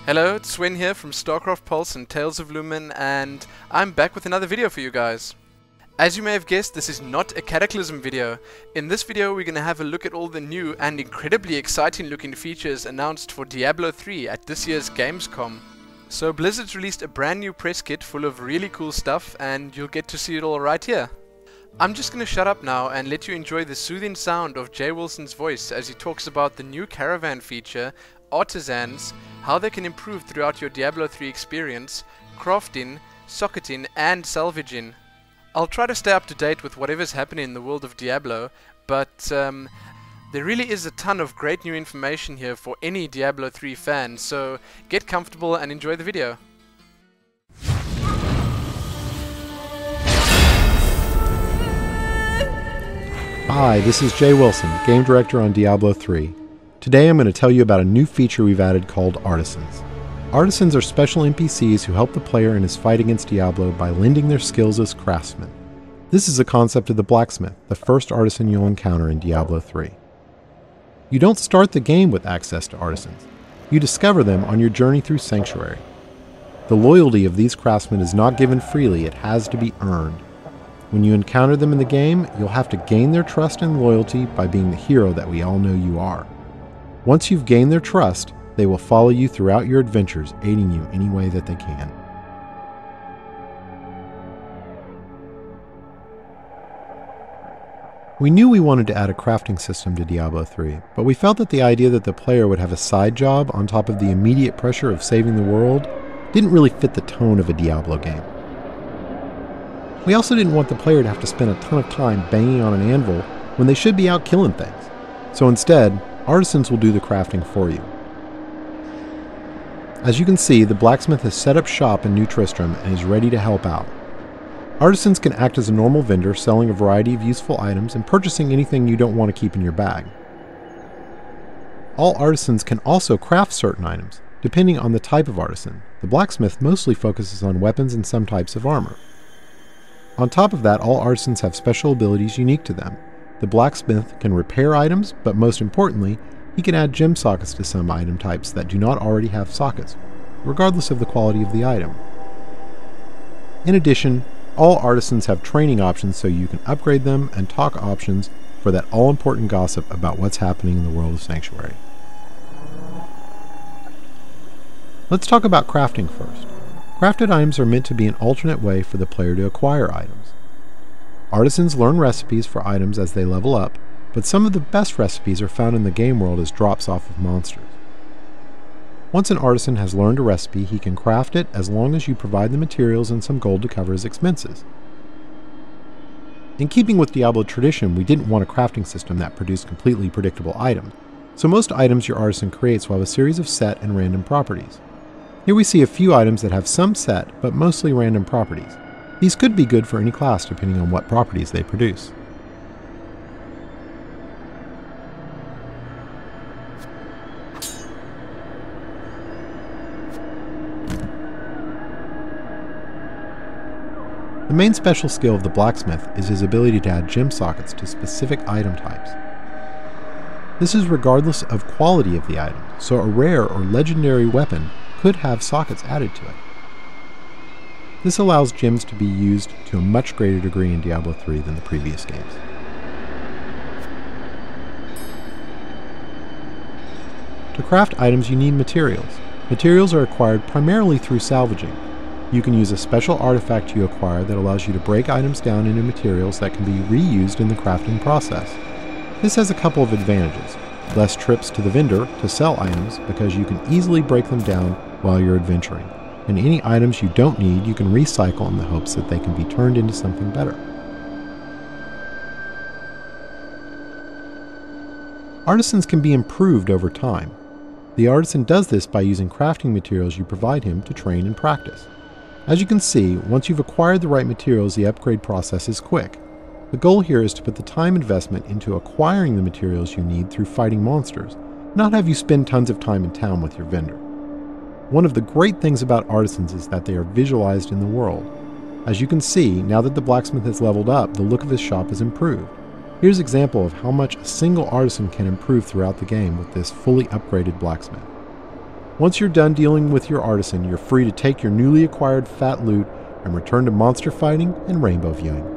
Hello, it's Swen here from StarCraft Pulse and Tales of Lumen, and I'm back with another video for you guys. As you may have guessed, this is not a Cataclysm video. In this video we're going to have a look at all the new and incredibly exciting looking features announced for Diablo 3 at this year's Gamescom. So Blizzard's released a brand new press kit full of really cool stuff, and you'll get to see it all right here. I'm just going to shut up now and let you enjoy the soothing sound of Jay Wilson's voice as he talks about the new Caravan feature, Artisans, how they can improve throughout your Diablo 3 experience, crafting, socketing and salvaging. I'll try to stay up to date with whatever's happening in the world of Diablo, but there really is a ton of great new information here for any Diablo 3 fan, so get comfortable and enjoy the video. Hi, this is Jay Wilson, Game Director on Diablo 3. Today I'm going to tell you about a new feature we've added called Artisans. Artisans are special NPCs who help the player in his fight against Diablo by lending their skills as craftsmen. This is a concept of the blacksmith, the first artisan you'll encounter in Diablo 3. You don't start the game with access to artisans. You discover them on your journey through Sanctuary. The loyalty of these craftsmen is not given freely, it has to be earned. When you encounter them in the game, you'll have to gain their trust and loyalty by being the hero that we all know you are. Once you've gained their trust, they will follow you throughout your adventures, aiding you any way that they can. We knew we wanted to add a crafting system to Diablo 3, but we felt that the idea that the player would have a side job on top of the immediate pressure of saving the world didn't really fit the tone of a Diablo game. We also didn't want the player to have to spend a ton of time banging on an anvil when they should be out killing things. So instead, Artisans will do the crafting for you. As you can see, the blacksmith has set up shop in New Tristram and is ready to help out. Artisans can act as a normal vendor, selling a variety of useful items and purchasing anything you don't want to keep in your bag. All artisans can also craft certain items, depending on the type of artisan. The blacksmith mostly focuses on weapons and some types of armor. On top of that, all artisans have special abilities unique to them. The blacksmith can repair items, but most importantly, he can add gem sockets to some item types that do not already have sockets, regardless of the quality of the item. In addition, all artisans have training options so you can upgrade them, and talk options for that all-important gossip about what's happening in the world of Sanctuary. Let's talk about crafting first. Crafted items are meant to be an alternate way for the player to acquire items. Artisans learn recipes for items as they level up, but some of the best recipes are found in the game world as drops off of monsters. Once an artisan has learned a recipe, he can craft it as long as you provide the materials and some gold to cover his expenses. In keeping with Diablo tradition, we didn't want a crafting system that produced completely predictable items, so most items your artisan creates will have a series of set and random properties. Here we see a few items that have some set, but mostly random properties. These could be good for any class depending on what properties they produce. The main special skill of the blacksmith is his ability to add gem sockets to specific item types. This is regardless of quality of the item, so a rare or legendary weapon could have sockets added to it. This allows gems to be used to a much greater degree in Diablo 3 than the previous games. To craft items you need materials. Materials are acquired primarily through salvaging. You can use a special artifact you acquire that allows you to break items down into materials that can be reused in the crafting process. This has a couple of advantages. Less trips to the vendor to sell items because you can easily break them down while you're adventuring. And any items you don't need, you can recycle in the hopes that they can be turned into something better. Artisans can be improved over time. The artisan does this by using crafting materials you provide him to train and practice. As you can see, once you've acquired the right materials, the upgrade process is quick. The goal here is to put the time investment into acquiring the materials you need through fighting monsters, not have you spend tons of time in town with your vendor. One of the great things about artisans is that they are visualized in the world. As you can see, now that the blacksmith has leveled up, the look of his shop is improved. Here's an example of how much a single artisan can improve throughout the game with this fully upgraded blacksmith. Once you're done dealing with your artisan, you're free to take your newly acquired fat loot and return to monster fighting and rainbow viewing.